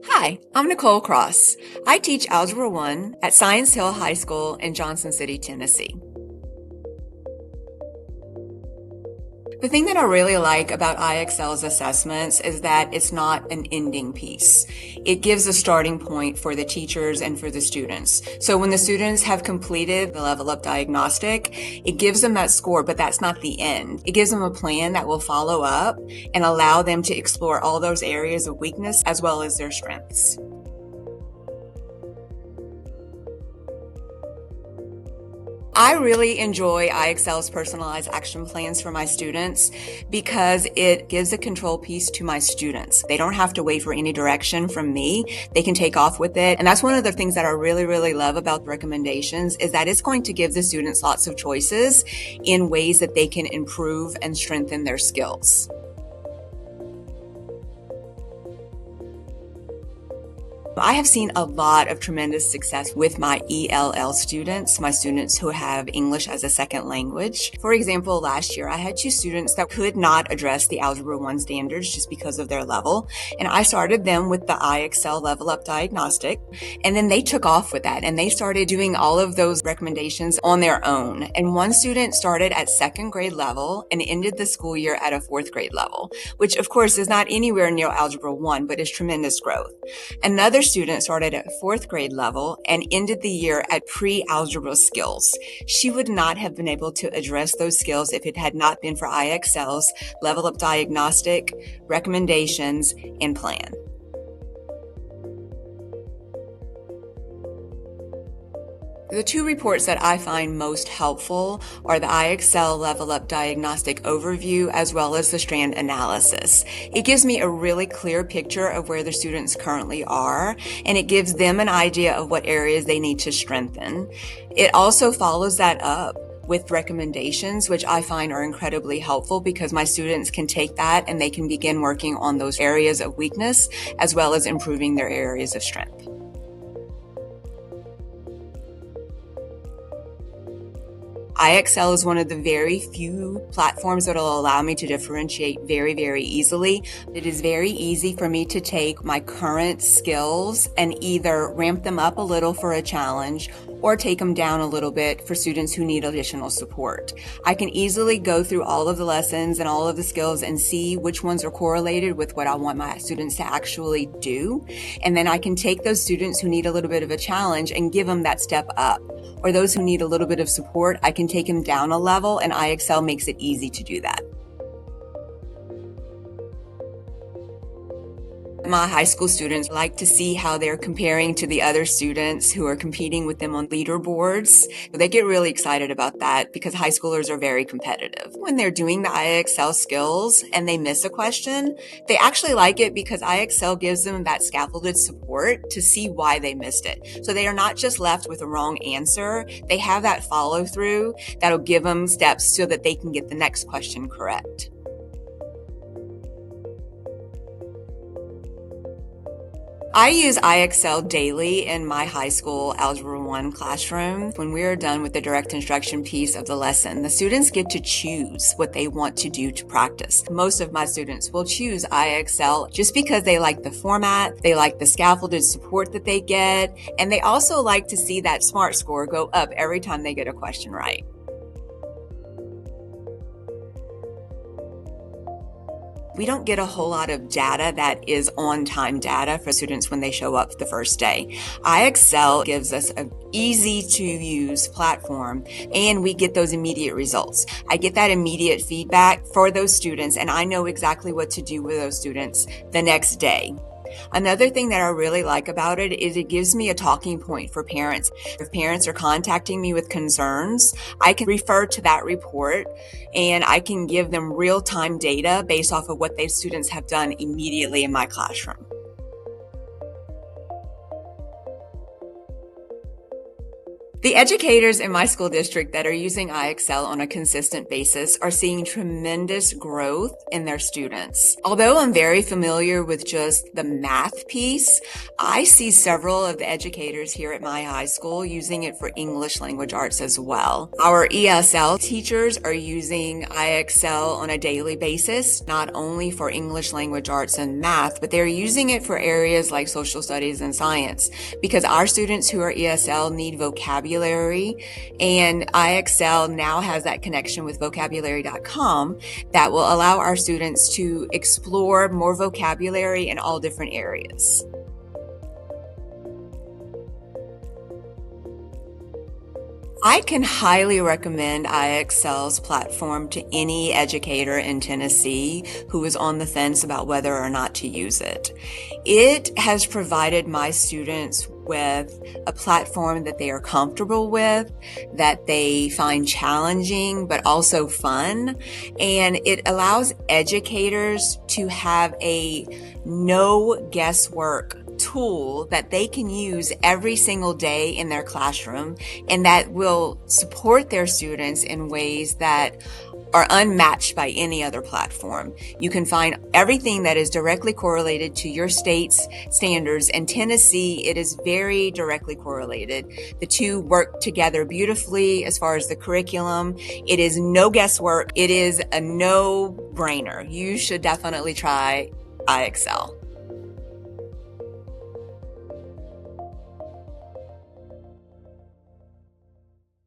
Hi, I'm Nicole Cross. I teach Algebra 1 at Science Hill High School in Johnson City, Tennessee. The thing that I really like about IXL's assessments is that it's not an ending piece. It gives a starting point for the teachers and for the students. So when the students have completed the LevelUp diagnostic, it gives them that score, but that's not the end. It gives them a plan that will follow up and allow them to explore all those areas of weakness as well as their strengths. I really enjoy IXL's personalized action plans for my students because it gives a control piece to my students. They don't have to wait for any direction from me. They can take off with it. And that's one of the things that I really love about recommendations is that it's going to give the students lots of choices in ways that they can improve and strengthen their skills. I have seen a lot of tremendous success with my ELL students, my students who have English as a second language. For example, last year I had two students that could not address the Algebra 1 standards just because of their level. And I started them with the IXL LevelUp diagnostic. And then they took off with that and they started doing all of those recommendations on their own. And one student started at second grade level and ended the school year at a fourth grade level, which of course is not anywhere near Algebra 1, but is tremendous growth. Another student started at fourth grade level and ended the year at pre-algebra skills. She would not have been able to address those skills if it had not been for IXL's LevelUp diagnostic, recommendations, and plan. The two reports that I find most helpful are the IXL LevelUp Diagnostic Overview as well as the Strand Analysis. It gives me a really clear picture of where the students currently are, and it gives them an idea of what areas they need to strengthen. It also follows that up with recommendations, which I find are incredibly helpful because my students can take that and they can begin working on those areas of weakness as well as improving their areas of strength. IXL is one of the very few platforms that will allow me to differentiate very easily. It is very easy for me to take my current skills and either ramp them up a little for a challenge or take them down a little bit for students who need additional support. I can easily go through all of the lessons and all of the skills and see which ones are correlated with what I want my students to actually do. And then I can take those students who need a little bit of a challenge and give them that step up. Or those who need a little bit of support, I can take them down a level, and IXL makes it easy to do that. My high school students like to see how they're comparing to the other students who are competing with them on leaderboards. They get really excited about that because high schoolers are very competitive. When they're doing the IXL skills and they miss a question, they actually like it because IXL gives them that scaffolded support to see why they missed it. So they are not just left with a wrong answer. They have that follow through that'll give them steps so that they can get the next question correct. I use IXL daily in my high school Algebra 1 classroom. When we are done with the direct instruction piece of the lesson, the students get to choose what they want to do to practice. Most of my students will choose IXL just because they like the format, they like the scaffolded support that they get, and they also like to see that SMART score go up every time they get a question right. We don't get a whole lot of data that is on-time data for students when they show up the first day. IXL gives us an easy-to-use platform, and we get those immediate results. I get that immediate feedback for those students, and I know exactly what to do with those students the next day. Another thing that I really like about it is it gives me a talking point for parents. If parents are contacting me with concerns, I can refer to that report and I can give them real-time data based off of what these students have done immediately in my classroom. The educators in my school district that are using IXL on a consistent basis are seeing tremendous growth in their students. Although I'm very familiar with just the math piece, I see several of the educators here at my high school using it for English language arts as well. Our ESL teachers are using IXL on a daily basis, not only for English language arts and math, but they're using it for areas like social studies and science, because our students who are ESL need vocabulary, and IXL now has that connection with vocabulary.com that will allow our students to explore more vocabulary in all different areas. I can highly recommend IXL's platform to any educator in Tennessee who is on the fence about whether or not to use it. It has provided my students with a platform that they are comfortable with, that they find challenging, but also fun. And it allows educators to have a no guesswork tool that they can use every single day in their classroom, and that will support their students in ways that are unmatched by any other platform. You can find everything that is directly correlated to your state's standards. In Tennessee, it is very directly correlated. The two work together beautifully as far as the curriculum. It is no guesswork. It is a no-brainer. You should definitely try IXL.